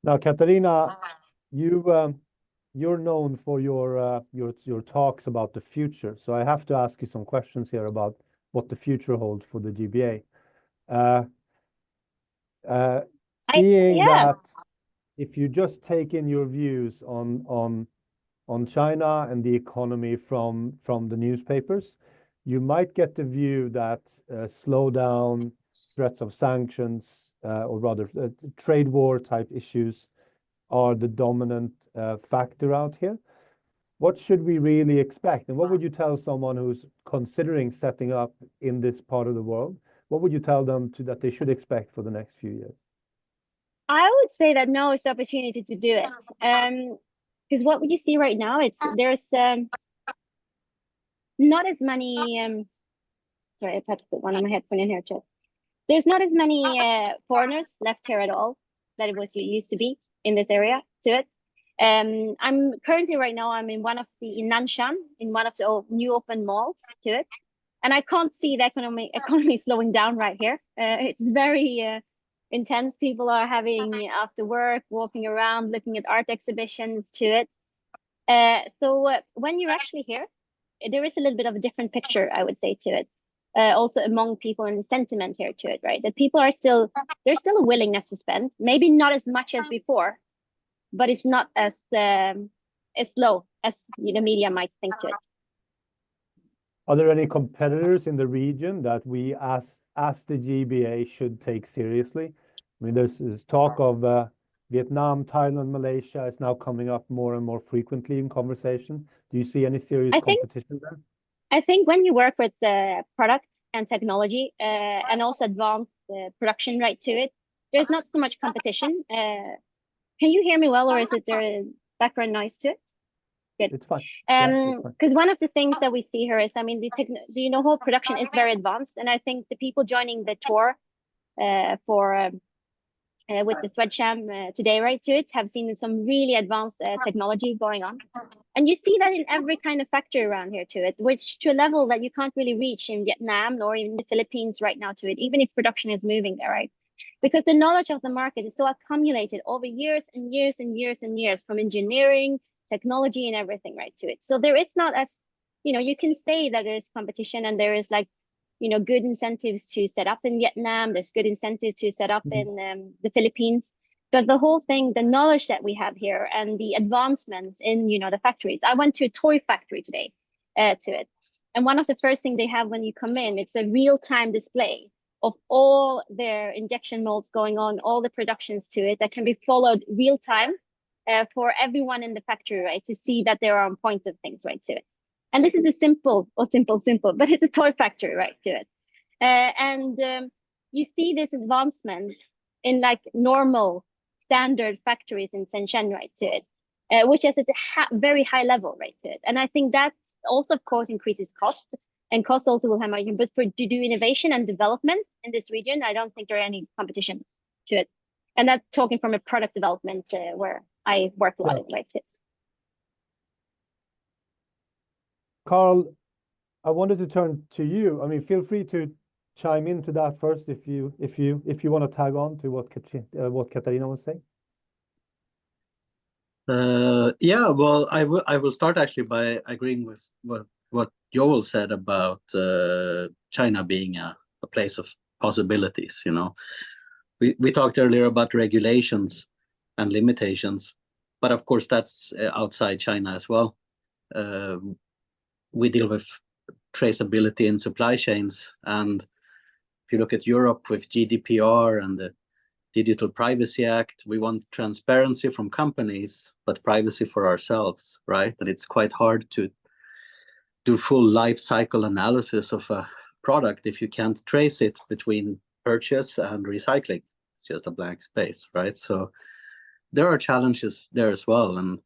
Speaker 6: Now, Katarina, you're known for your talks about the future. So I have to ask you some questions here about what the future holds for the GBA. Seeing that, if you just take in your views on China and the economy from the newspapers, you might get the view that slowdown, threats of sanctions, or rather trade war type issues are the dominant factor out here. What should we really expect? And what would you tell someone who's considering setting up in this part of the world? What would you tell them that they should expect for the next few years?
Speaker 7: I would say that now is the opportunity to do it. Because what would you see right now? There's not as many. Sorry, I had to put one of my headphone in here too. There's not as many foreigners left here at all that it was used to be in this area to it. I'm currently right now, I'm in Nanshan, in one of the new open malls to it. And I can't see the economy slowing down right here. It's very intense. People are having after work, walking around, looking at art exhibitions to it. So when you're actually here, there is a little bit of a different picture, I would say, to it. Also among people and the sentiment here to it, right? That people are there's still a willingness to spend, maybe not as much as before, but it's not as slow as the media might think to it.
Speaker 6: Are there any competitors in the region that we as the GBA should take seriously? I mean, there's talk of Vietnam, Thailand, Malaysia is now coming up more and more frequently in conversation. Do you see any serious competition there?
Speaker 7: I think when you work with the product and technology and also advanced production right to it, there's not so much competition. Can you hear me well, or is it there a background noise to it? Good.
Speaker 6: It's fine.
Speaker 7: Because one of the things that we see here is, I mean, the whole production is very advanced, and I think the people joining the tour with the Swedish Chamber today, right, to it, have seen some really advanced technology going on. And you see that in every kind of factory around here to it, which to a level that you can't really reach in Vietnam or even the Philippines right now to it, even if production is moving there, right? Because the knowledge of the market is so accumulated over years and years and years and years from engineering, technology and everything right to it. So there is not as, you can say that there is competition and there is like, good incentives to set up in Vietnam. There's good incentives to set up in the Philippines. But the whole thing, the knowledge that we have here and the advancements in, the factories. I went to a toy factory today to it. And one of the first things they have when you come in, it's a real-time display of all their injection molds going on, all the productions to it that can be followed real time for everyone in the factory, right? To see that they are on point of things, right, to it. And this is a simple, but it's a toy factory, right, to it. And you see this advancement in like normal standard factories in Shenzhen, right, to it, which is at a very high level, right, to it. And I think that also, of course, increases cost. And cost also will have margin, but to do innovation and development in this region, I don't think there are any competition to it. And that's talking from a product development where I work a lot in, right?
Speaker 6: Carl, I wanted to turn to you. I mean, feel free to chime into that first if you want to tag on to what Katarina was saying.
Speaker 8: Yeah, well, I will start actually by agreeing with what Joel said about China being a place of possibilities. We talked earlier about regulations and limitations, but of course that's outside China as well. We deal with traceability in supply chains, and if you look at Europe with GDPR and the Digital Privacy Act, we want transparency from companies, but privacy for ourselves, right? And it's quite hard to do full life cycle analysis of a product if you can't trace it between purchase and recycling. It's just a blank space, right? So there are challenges there as well. And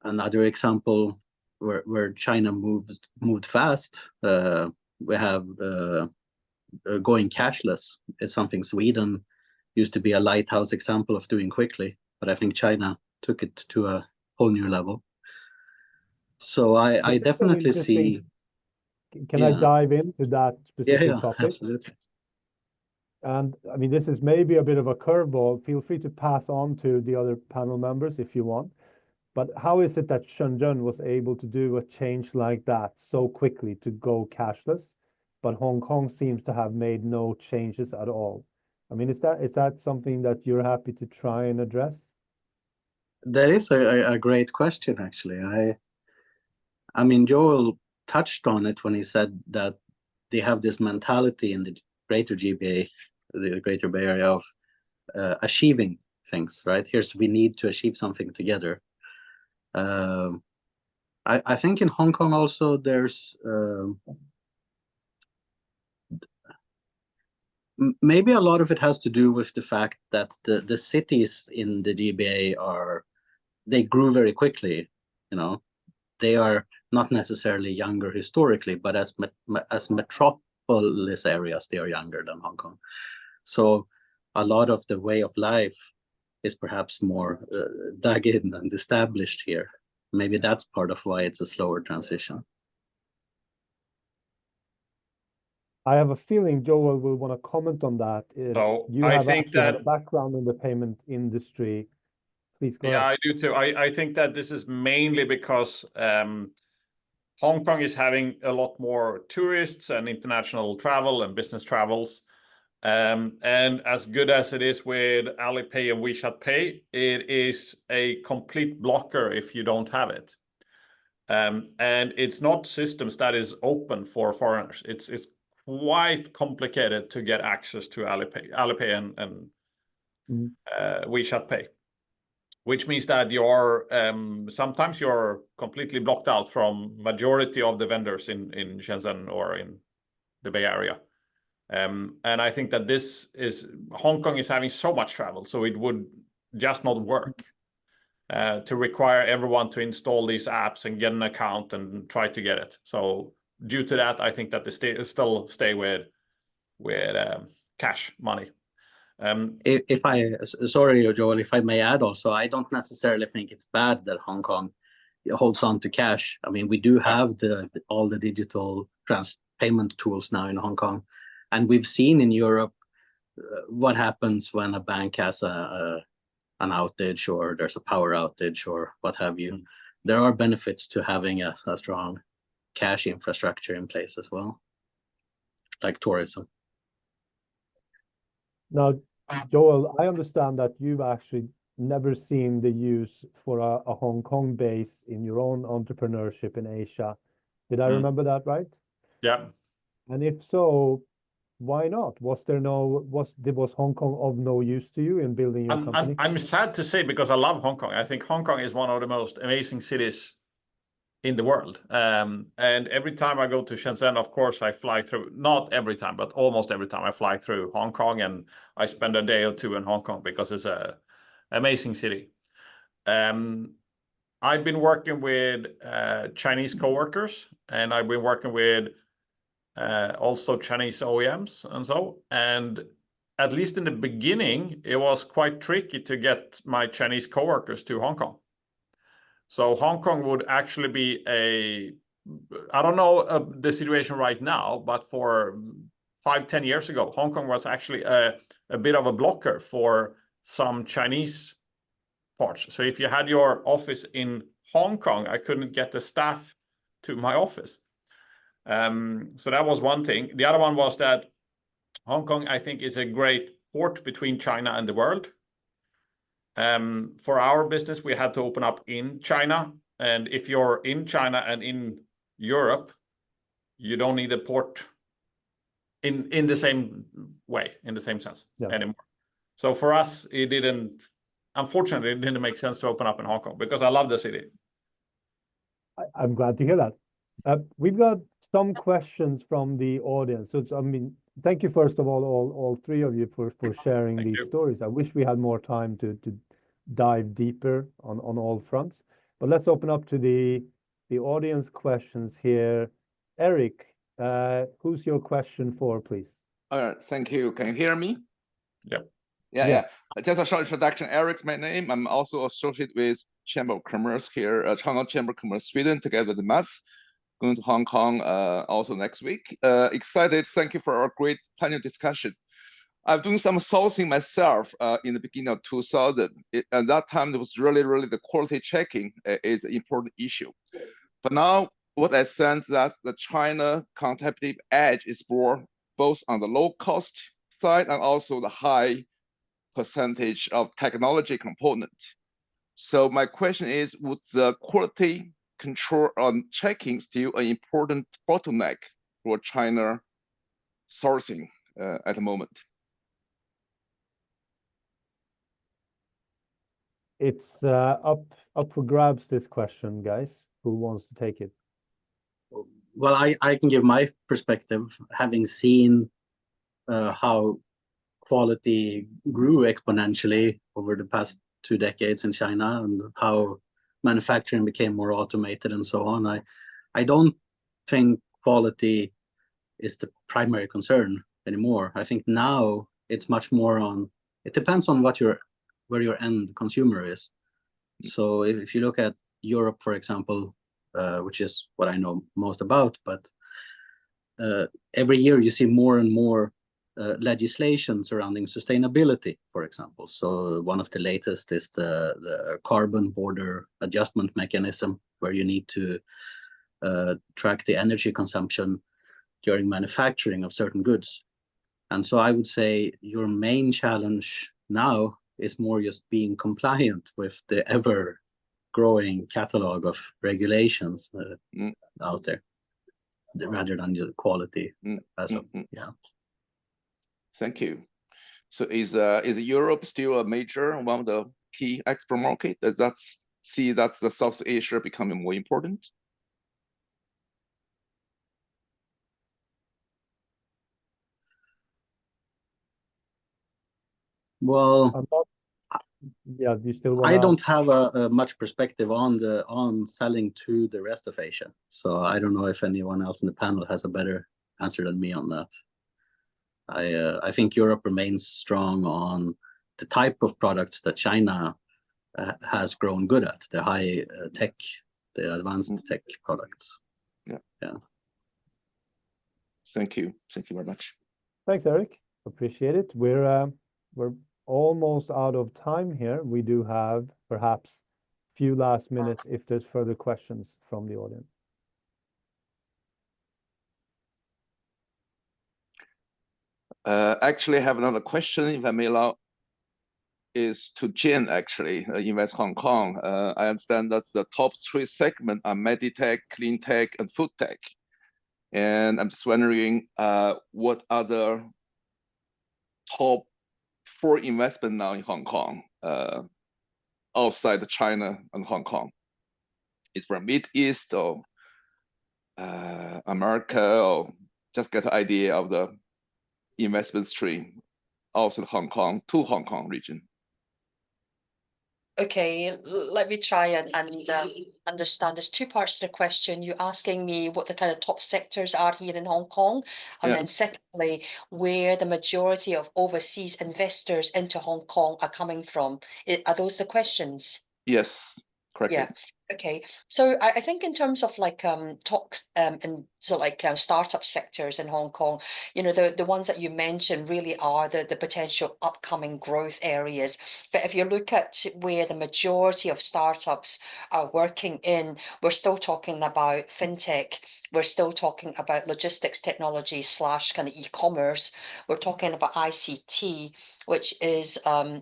Speaker 8: another example where China moved fast, we have going cashless. It's something Sweden used to be a lighthouse example of doing quickly, but I think China took it to a whole new level. So I definitely see.
Speaker 6: Can I dive into that specific topic?
Speaker 8: Absolutely.
Speaker 6: And I mean, this is maybe a bit of a curveball. Feel free to pass on to the other panel members if you want. But how is it that Shenzhen was able to do a change like that so quickly to go cashless, but Hong Kong seems to have made no changes at all? I mean, is that something that you're happy to try and address?
Speaker 8: That is a great question, actually. I mean, Joel touched on it when he said that they have this mentality in the greater GBA, the Greater Bay Area, of achieving things, right? We need to achieve something together. I think in Hong Kong also there's maybe a lot of it has to do with the fact that the cities in the GBA they grew very quickly. They are not necessarily younger historically, but as metropolis areas, they are younger than Hong Kong. So a lot of the way of life is perhaps more dug in and established here. Maybe that's part of why it's a slower transition.
Speaker 6: I have a feeling Joel will want to comment on that. You have a background in the payment industry. Please go ahead.
Speaker 9: I do too. I think that this is mainly because Hong Kong is having a lot more tourists and international travel and business travels. And as good as it is with Alipay and WeChat Pay, it is a complete blocker if you don't have it. And it's not systems that is open for foreigners. It's quite complicated to get access to Alipay and WeChat Pay, which means that you're sometimes you're completely blocked out from majority of the vendors in Shenzhen or in the Bay Area. And I think that Hong Kong is having so much travel, so it would just not work to require everyone to install these apps and get an account and try to get it. So due to that, I think that they still stay with cash money.
Speaker 8: Sorry, Joel, if I may add also, I don't necessarily think it's bad that Hong Kong holds on to cash. I mean, we do have all the digital payment tools now in Hong Kong, and we've seen in Europe what happens when a bank has an outage or there's a power outage or what have you. There are benefits to having a strong cash infrastructure in place as well, like tourism.
Speaker 6: Now, Joel, I understand that you've actually never seen the use for a Hong Kong base in your own entrepreneurship in Asia. Did I remember that right?
Speaker 9: Yeah.
Speaker 6: And if so, why not? Was Hong Kong of no use to you in building your company?
Speaker 9: I'm sad to say, because I love Hong Kong. I think Hong Kong is one of the most amazing cities in the world. And every time I go to Shenzhen, of course, I fly through, not every time, but almost every time I fly through Hong Kong, and I spend a day or two in Hong Kong because it's an amazing city. I've been working with Chinese coworkers, and I've been working with also Chinese OEMs and so. And at least in the beginning, it was quite tricky to get my Chinese coworkers to Hong Kong. So Hong Kong would actually be I don't know the situation right now, but for 5-10 years ago, Hong Kong was actually a bit of a blocker for some Chinese parts. So if you had your office in Hong Kong, I couldn't get the staff to my office. So that was one thing. The other one was that Hong Kong, I think, is a great port between China and the world. For our business, we had to open up in China. And if you're in China and in Europe, you don't need a port in the same way, in the same sense anymore. So for us, unfortunately, it didn't make sense to open up in Hong Kong, because I love the city.
Speaker 6: I'm glad to hear that. We've got some questions from the audience. So I mean, thank you first of all three of you for sharing these stories. I wish we had more time to dive deeper on all fronts. But let's open up to the audience questions here. Eric, who's your question for, please?
Speaker 10: All right, thank you. Can you hear me?
Speaker 9: Yep.
Speaker 10: Yeah. Just a short introduction. Eric's my name. I'm also associate with Chamber of Commerce here, China Chamber of Commerce Sweden, together with Mats. Going to Hong Kong also next week. Excited. Thank you for our great panel discussion. I'm doing some sourcing myself in the beginning of 2000. At that time, it was really the quality checking is an important issue. But now, what I sense that the China competitive edge is more both on the low cost side and also the high percentage of technology component. So my question is, would the quality control on checking still an important bottleneck for China sourcing at the moment?
Speaker 6: It's up for grabs, this question, guys. Who wants to take it?
Speaker 8: Well, I can give my perspective, having seen how quality grew exponentially over the past 2 decades in China, and how manufacturing became more automated and so on. I don't think quality is the primary concern anymore. I think now it's much more on, it depends on where your end consumer is. So if you look at Europe, for example, which is what I know most about, but every year you see more and more legislation surrounding sustainability, for example. So one of the latest is the carbon border adjustment mechanism, where you need to track the energy consumption during manufacturing of certain goods. And so I would say your main challenge now is more just being compliant with the ever growing catalog of regulations out there, rather than the quality. Yeah.
Speaker 10: Thank you. So is Europe still a major, one of the key export market? Does that see that the South Asia becoming more important?
Speaker 8: Well,
Speaker 6: Yeah, do you still want
Speaker 8: I don't have a much perspective on selling to the rest of Asia, so I don't know if anyone else in the panel has a better answer than me on that. I think Europe remains strong on the type of products that China has grown good at, the high tech, the advanced tech products. Yeah.
Speaker 10: Thank you very much.
Speaker 6: Thanks, Eric. Appreciate it. We're almost out of time here. We do have perhaps a few last minutes if there's further questions from the audience.
Speaker 10: Actually, I have another question, if I may allow, is to Jayne, actually, Invest Hong Kong. I understand that the top 3 segments are Meditech, Clean Tech, and Food Tech. And I'm just wondering, what are the top 4 investment now in Hong Kong, outside China and Hong Kong? It's from Mid East or America, or just get an idea of the investment stream outside Hong Kong to Hong Kong region.
Speaker 4: Okay, let me try and understand. There's 2 parts to the question. You're asking me what the kind of top sectors are here in Hong Kong, and then secondly, where the majority of overseas investors into Hong Kong are coming from. Are those the questions?
Speaker 10: Yes, correct.
Speaker 4: Yeah. Okay, so I think in terms of like top and so like startup sectors in Hong Kong, you know, the ones that you mentioned really are the potential upcoming growth areas. But if you look at where the majority of startups are working in, we're still talking about fintech, we're still talking about logistics technology / kind of e-commerce, we're talking about ICT, which is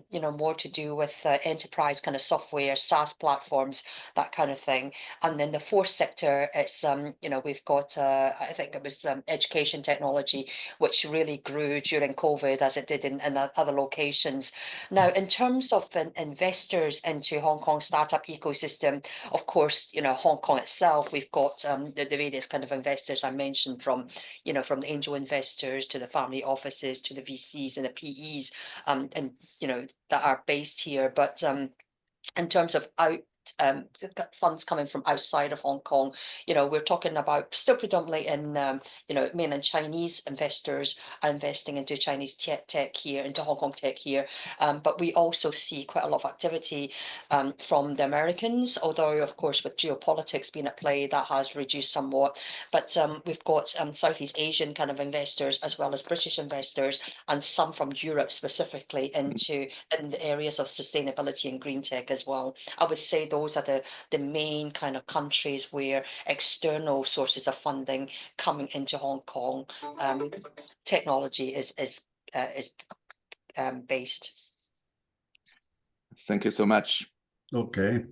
Speaker 4: you know, more to do with enterprise kind of software, SaaS platforms, that kind of thing. And then the 4th sector, it's you know, we've got I think it was education technology, which really grew during COVID as it did in other locations. Now, in terms of investors into Hong Kong startup ecosystem, of course, you know, Hong Kong itself, we've got the various kind of investors I mentioned, from, you know, from the angel investors to the family offices to the VCs and the PEs, and you know, that are based here. But in terms of funds coming from outside of Hong Kong, you know, we're talking about still predominantly in you know, mainland Chinese investors are investing into Chinese tech here, into Hong Kong tech here, but we also see quite a lot of activity from the Americans, although of course with geopolitics being at play, that has reduced somewhat. But we've got Southeast Asian kind of investors as well as British investors, and some from Europe specifically in the areas of sustainability and green tech as well. I would say those are the main kind of countries where external sources of funding coming into Hong Kong technology is based.
Speaker 10: Thank you so much.
Speaker 1: Okay.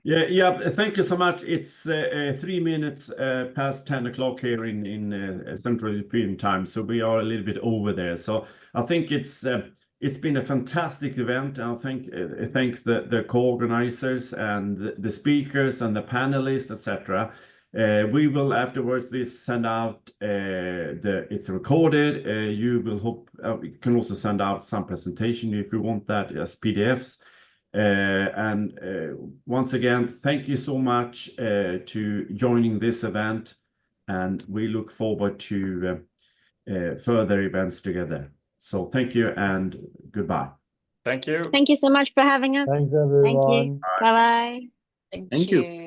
Speaker 1: Yeah, thank you so much. It's 3 minutes past 10 o'clock here in Central European time, so we are a little bit over there. So I think it's been a fantastic event. I think thanks the co-organizers and the speakers and the panelists, etc. We will afterwards send out it's recorded. You will we can also send out some presentation if you want that as PDFs. And once again, thank you so much to joining this event, and we look forward to further events together. So thank you and goodbye.
Speaker 9: Thank you.
Speaker 7: Thank you so much for having us.
Speaker 6: Thanks, everyone.
Speaker 7: Thank you. Bye-bye.
Speaker 4: Thank you.